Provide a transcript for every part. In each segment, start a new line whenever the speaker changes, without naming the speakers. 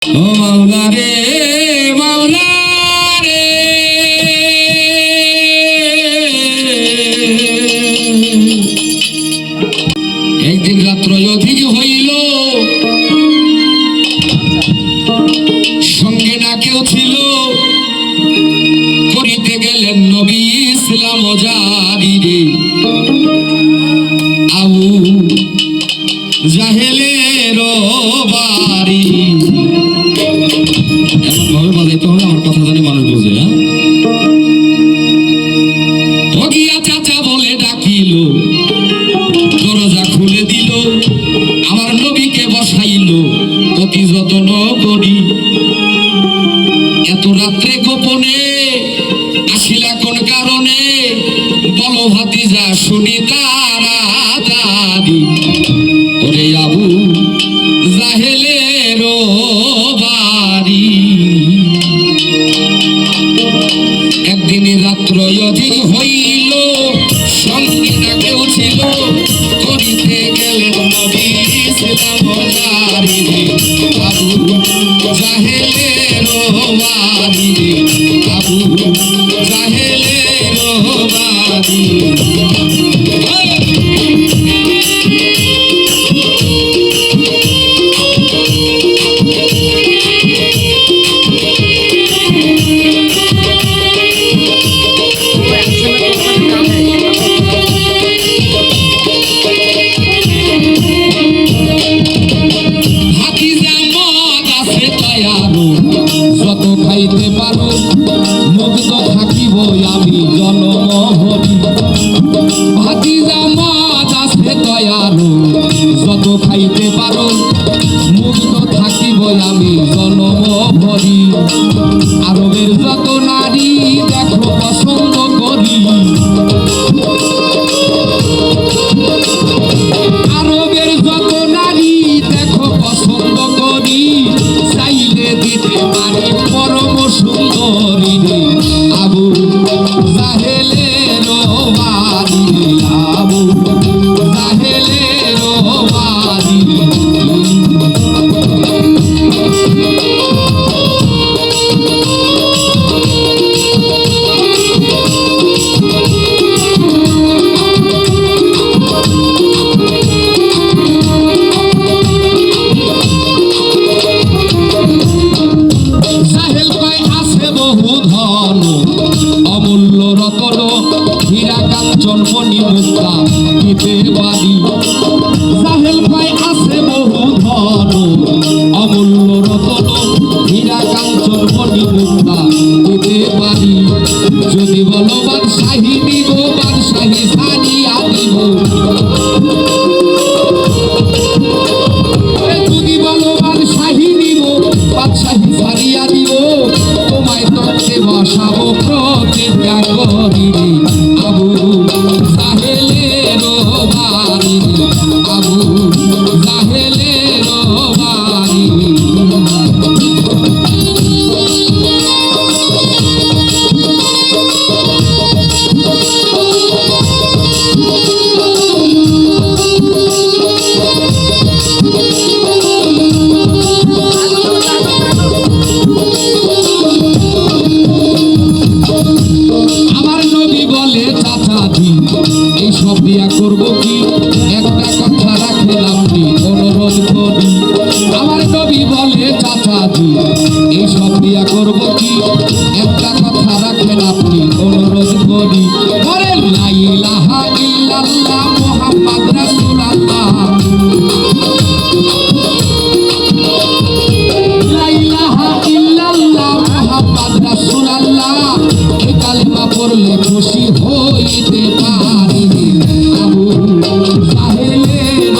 ও মাওলা রে মাওলা রে, একদিন রাত্র অধিক হইল, সঙ্গে না কেউ ছিল, করিতে গেলেন নবী ইসলাম জারি রে। আবু জাহেলের বাড়ি, এমন ভাবে বাজাইতে হবে আমার কথা জানি মানুষ বোঝে। ও গিয়া চাচা বলে ডাকিল, দরজা খুলে দিল, আমার নবীকে বসাইল অতি যত্ন করি। এত রাত্রে গোপনে আসিলা কোন কারণে, বলো ভাতিজা শুনি তাড়াতাড়ি। ওরে আবু জাহেলের বাড়ি, একদিন রাত্র অধিক হইল, সঙ্গে না কেউ ছিল, করিতে গেলেন নবী ইসলাম জারি রে। আবু জাহেলের বাড়ি রে, আবু জাহেলের বাড়ি। যত খাইতে পারো মুগ্ধ থাকিব আমি জনমহরি। ভাতিজা মদ আছে দয়ালু, যত খাইতে পারো মুগ্ধ থাকিব আমি জনমহরি। আরবের যত নারী দেখো পছন্দ করি, আরবের যত নারী দেখো পছন্দ করি, চাইলে দিতে পারি পরম সুন্দরী রে। আবু জাহেলের বাড়ি, আবু জাহেলের বাড়ি। অমূল্য রতন হীরা কাঞ্চন মণি মুক্তা দিতে পারি। সাহেল ভাই আছে বহু ধন, অমূল্য রতন হীরা কাঞ্চন মণি মুক্তা দিতে পারি। যদি বলো বাদশাহী দিব, বাদশাহী সারিয়া দিব, যদি বলো বাদশাহী দিব, বাদশাহী সারিয়া দিব, তোমায় তত্ত্বে বসাবো প্রতিজ্ঞা করি। আবু জাহেলের বাড়ি, আবু জাহেলের বাড়ি। এইসব দিয়া করবো কি, একটা কথা রাখেন আপনি অনুরোধ করি। আমার নবী বলে চাচাজি, এইসব দিয়া করবো কি, একটা কথা রাখেন আপনি অনুরোধ করি। বলেন লা ইলাহা ইল্লাল্লাহ মুহাম্মদ রাসূলুল্লাহ, লা ইলাহা ইল্লাল্লাহ মুহাম্মদ রাসূলুল্লাহ, এই কালেমা পড়লে খুশি হইতে পারি। আবু জাহেলের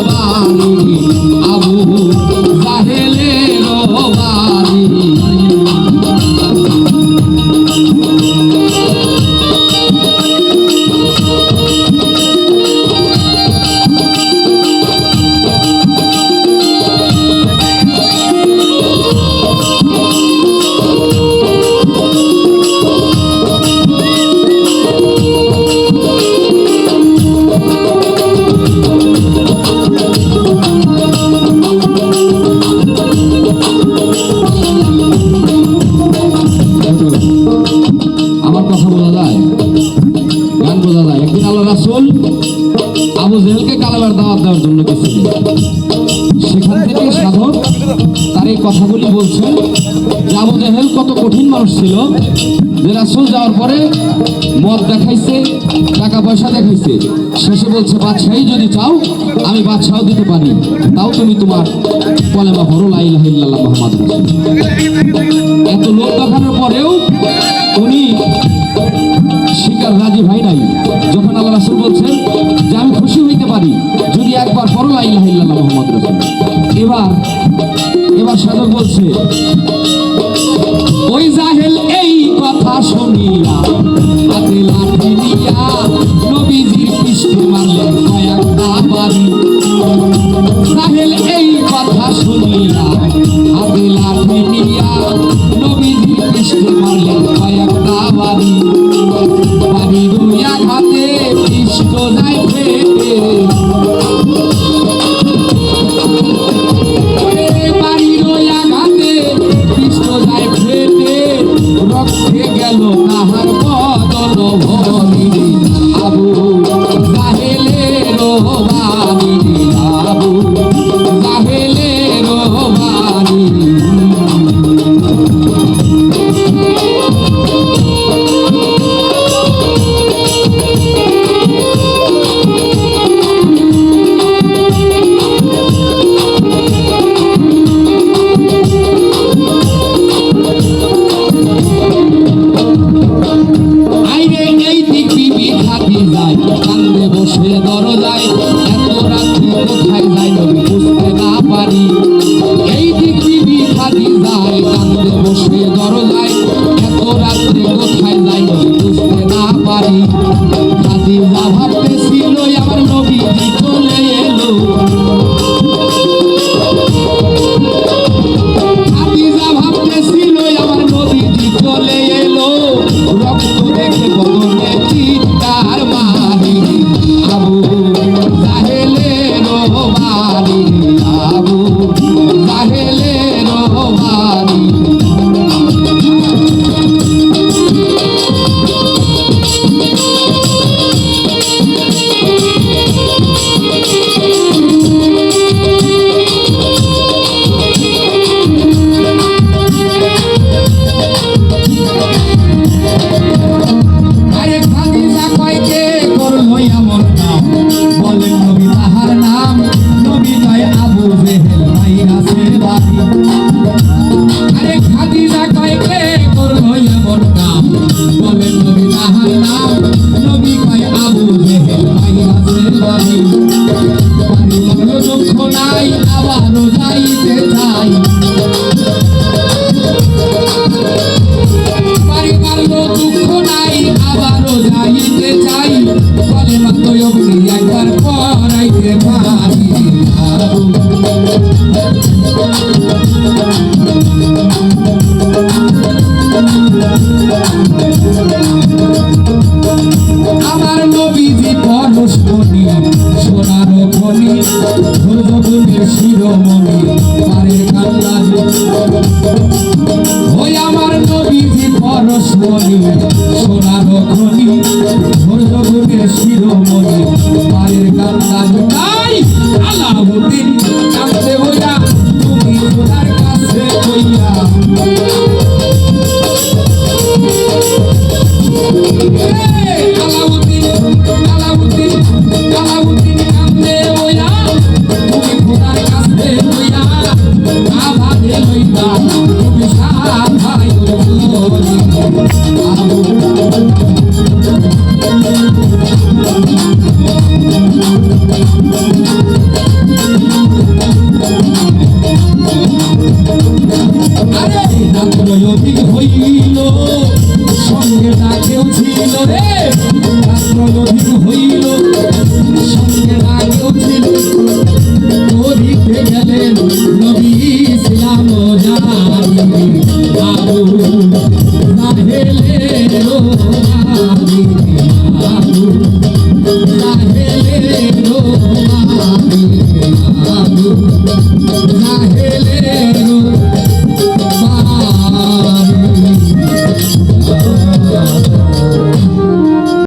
বাড়ি, আবু জাহেলের বাড়ি। আবু জেহেলকে কালেমার দাওয়াত দেওয়ার জন্য গেছিলেন। সেখান থেকে সাধক তার এই কথাগুলি বলছেন যে আবু জেহেল কত কঠিন মানুষ ছিল, যে রাসূল যাওয়ার পরে মদ দেখাইছে, টাকা পয়সা দেখাইছে, শেষে বলছে বাদশাহী যদি চাও আমি বাদশাহ দিতে পারি, তাও তুমি তোমার কলেমা পড়ো লা ইলাহা ইল্লাল্লাহ মুহাম্মাদুর রাসূলুল্লাহ। এত লোক দেখানোর পরেও উনি স্বীকার রাজি হয় নাই। যখন আল্লাহ রাসূল বলছেন যে আমি খুশি হইতে পারি যদি একবার পড়ো লা ইলাহা ইল্লাল্লাহ মুহাম্মাদুর রাসূলুল্লাহ। এবার সাধক বলছে ওই জাহেল এই কথা শুনিয়া হাতে লাঠি নিয়া নবীজির পৃষ্ঠে মারলেন কয়েকটা বাড়ি। জাহেল এই কথা শুনিয়া হাতে লাঠি নিয়া নবীজির পৃষ্ঠে মারলেন কয়েকটা বাড়ি। বাড়ি দুইয়া হাতে পৃষ্ঠ যায় ফেটে, রক্তে গেল তাহার বদন ভরি। আবু জাহেলের বাণী, আবু জাহেলের বাণী। কান্দে বসে দরজায়, এত রাত্রে কোথায় যাই নবী বুঝতে না পারি। এই দিক বিবি খাদি যায় কান্দে বসে দরজায়, এত রাত্রে কোথায় যাই নবী বুঝতে না পারি। খাদি যা ভাবতেছিল আমার নবীজি চলে এলো, খাদি যা ভাবতেছিল আমার নবীজি চলে এলো। রক্ত দেখে বদনে চিৎকার মারি। আবু জাহেলের বাণী, আবু জাহেলের বাণী। একবার পড়াইতে পারি। আমার নবীজি পরশমণি সোনার খনি, ধৈর্যগুণের শিরোমণি পারের কান্নার। ওই আমার নবীজি পরশমণি সোনার খনি, ধৈর্যগুণের শিরোমণি পারের কান্নার। তাই আলাউদ্দিন কাঁদতে হইয়া তুমি খোদার কাছে হইয়া, আলাউদ্দিন আলাউদ্দিন আলাউদ্দিন কাঁদতে হইয়া তুমি খোদার কাছে হইয়া, আবাদে হইয়া তুমি সাহায্য করি। হইল সঙ্গে না কেউ ছিল রে, রাত্রদিন হইল সঙ্গে না কেউ ছিল, ধরিতে গেলেন নবী ইসলাম জান।